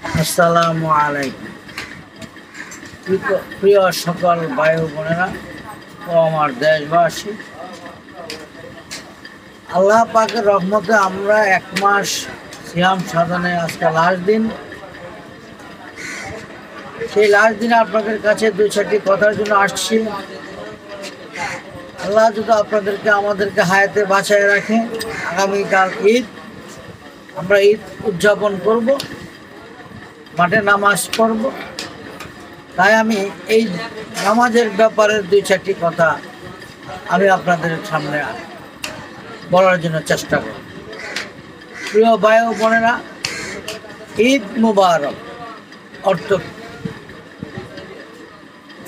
আসসালামু আলাইকুম। প্রিয় সকল ভাই ও বোনেরা ও আমার দেশবাসী, আল্লাহ পাকের রহমতে আমরা 1 মাস সিয়াম সাধনে আজকে লাস্ট দিন। সেই লাস্ট দিনে আপনাদের কাছে 2-4টি কথার জন্য আসছি। আল্লাহ যদি আপনাদেরকে আমাদেরকে হায়াতে বাঁচায় রাখে, আগামীকাল ঈদ, আমরা ঈদ উদযাপন করব, মাঠে নামাজ পড়ব। তাই আমি এই নামাজের ব্যাপারে 2-4টি কথা আমি আপনাদের সামনে বলার জন্য চেষ্টা করব। প্রিয় ভাই ও বোনেরা, ঈদ মুবারক অর্থ,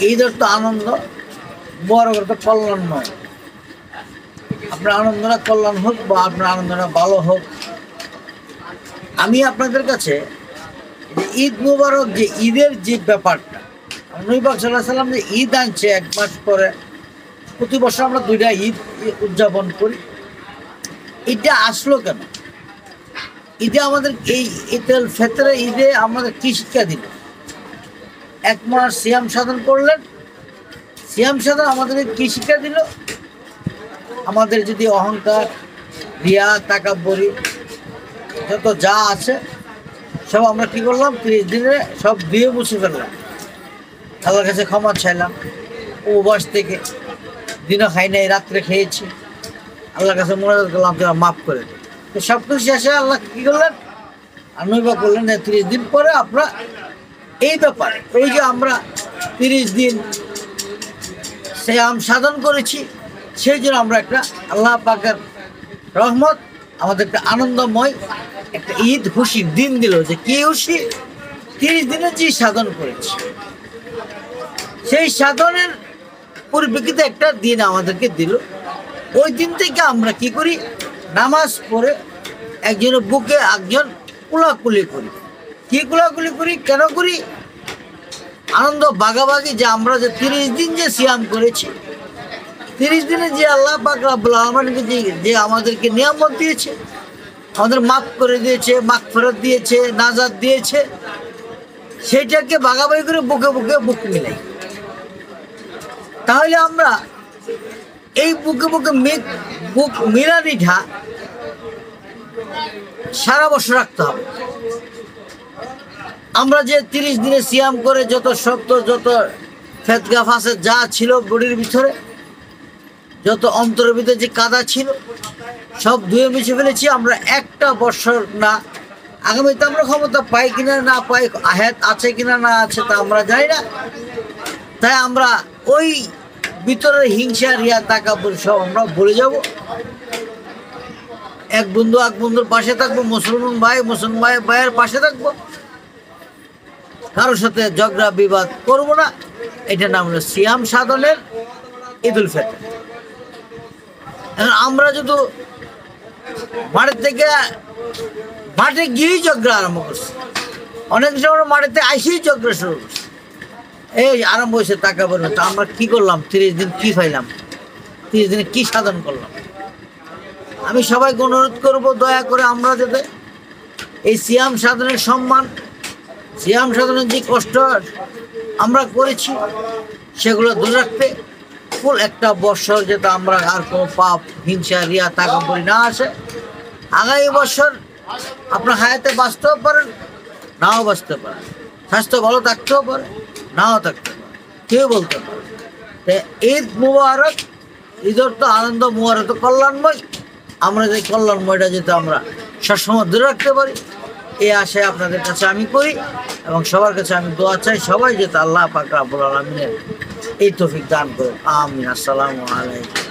ঈদ অর্থ আনন্দ, মুবারক অর্থ কল্যাণময়। আপনার আনন্দটা কল্যাণ হোক বা আপনার আনন্দটা ভালো হোক। আমি আপনাদের কাছে ঈদ মুবারক, যে ঈদের যে ব্যাপারটা, নবী পাক সাল্লাল্লাহু আলাইহি ওয়াসাল্লাম যে ঈদ আনছে 1 মাস পরে, প্রতি বছর আমরা 2টা ঈদ উদযাপন করি। এটা আসলো কেন? ঈদে আমাদের এই ঈদুল ফিতরে ঈদে আমাদের কি শিক্ষা দিল? 1 মাস সিয়াম সাধন করলেন, সিয়াম সাধন আমাদের কি শিক্ষা দিল? আমাদের যদি অহংকার, রিয়া, তাকাব্বুরি যত যা আছে সব আমরা কি করলাম, 30 দিনে সব দিয়ে মুছে ফেললাম। আল্লাহর কাছে ক্ষমা চাইলাম। উপবাস থেকে দিনও খাই নাই, রাত্রে খেয়েছি, আল্লাহর কাছে মোনাজাত করলাম, তোরা মাফ করে দে। তো সব কিছু শেষে আল্লাহ কী করলেন, নবী করলেন 30 দিন পরে আপনারা এই ব্যাপারে, এই যে আমরা 30 দিন সিয়াম সাধন করেছি, সেই জন্য আমরা একটা আল্লাহ পাকের রহমত, আমাদেরকে আনন্দময় একটা ঈদ খুশির দিন দিল। যে কি খুশি? 30 দিনে যে সাধন করেছি, সেই সাধনের পরিপ্রেক্ষিতে একটা দিন আমাদেরকে দিল। ওই দিন থেকে আমরা কি করি? নামাজ পড়ে একজনের বুকে একজন কুলাকুলি করি। কি কুলাকুলি করি? কেন করি? আনন্দ ভাগাভাগি, যে আমরা যে 30 দিন যে সিয়াম করেছি, 30 দিনে যে আল্লাহ পাক রব্বুল আলামিন যে আমাদেরকে নিয়ামত দিয়েছে, আমাদের মাফ করে দিয়েছে, মাগফিরাত দিয়েছে, নাজাত দিয়েছে, সেইটাকে ভাগাভাগি করে বুকে বুকে বুক মিলাই। তাহলে আমরা এই বুকে বুকে বুক মিলানিটা সারা বছর রাখতে হবে। আমরা যে 30 দিনে সিয়াম করে যত শক্ত, যত ফেতগা ফাঁসে যা ছিল বডির ভিতরে, যত অন্তরের ভিতরে যে কাদা ছিল, সব ধুয়ে মুছে ফেলেছি। আমরা একটা বছর না, আগামীতে আমরা ক্ষমতা পাই কিনা না পাই, আয়াত আছে কিনা না আছে তা আমরা জানি না। তাই আমরা ওই ভিতরের হিংসা, রিয়া, তাকাব্বুর সব আমরা ভুলে যাব। এক বন্ধু এক বন্ধুর পাশে থাকবো, মুসলমান ভাইয়ের পাশে থাকবো, কারোর সাথে ঝগড়া বিবাদ করবো না। এটা নাম হলো সিয়াম সাধনের ঈদুল ফিতর। এখন আমরা যদি মাঠে গিয়েই ঝগড়া আরম্ভ করছি, অনেক সময় মাঠেতে আইসেই ঝগড়া শুরু করছি, এই আরম্ভ হয়েছে টাকা বলবে। তো আমরা কি করলাম? 30 দিন কি পাইলাম? 30 দিনে কি সাধন করলাম? আমি সবাইকে অনুরোধ করব, দয়া করে আমরা যাতে এই সিয়াম সাধনের সম্মান, সিয়াম সাধনের যে কষ্ট আমরা করেছি, সেগুলো ধরে রাখতে, ফুল একটা বছর যাতে আমরা আর কোনো পাপ, হিংসা, রিয়া, তাকাব্বুরি না আসে। আগামী বছর আপনার হায়াতে বাঁচতেও পারেন, নাও বাঁচতে পারেন, স্বাস্থ্য ভালো থাকতেও পারে, নাও থাকতে পারে, কেউ বলতে পারে। ঈদ মুবারক, ঈদের তো আনন্দ, মুবারক তো কল্যাণময়। আমরা যে কল্যাণময়টা যেতে আমরা সবসময় ধরে রাখতে পারি, এই আশায় আপনাদের কাছে আমি করি এবং সবার কাছে আমি দোয়া চাই, সবাই যেতে আল্লাহ পাক রব্বুল আলামিনের এই তৌফিক দান করুন। আমিন। আসসালামু আলাইকুম।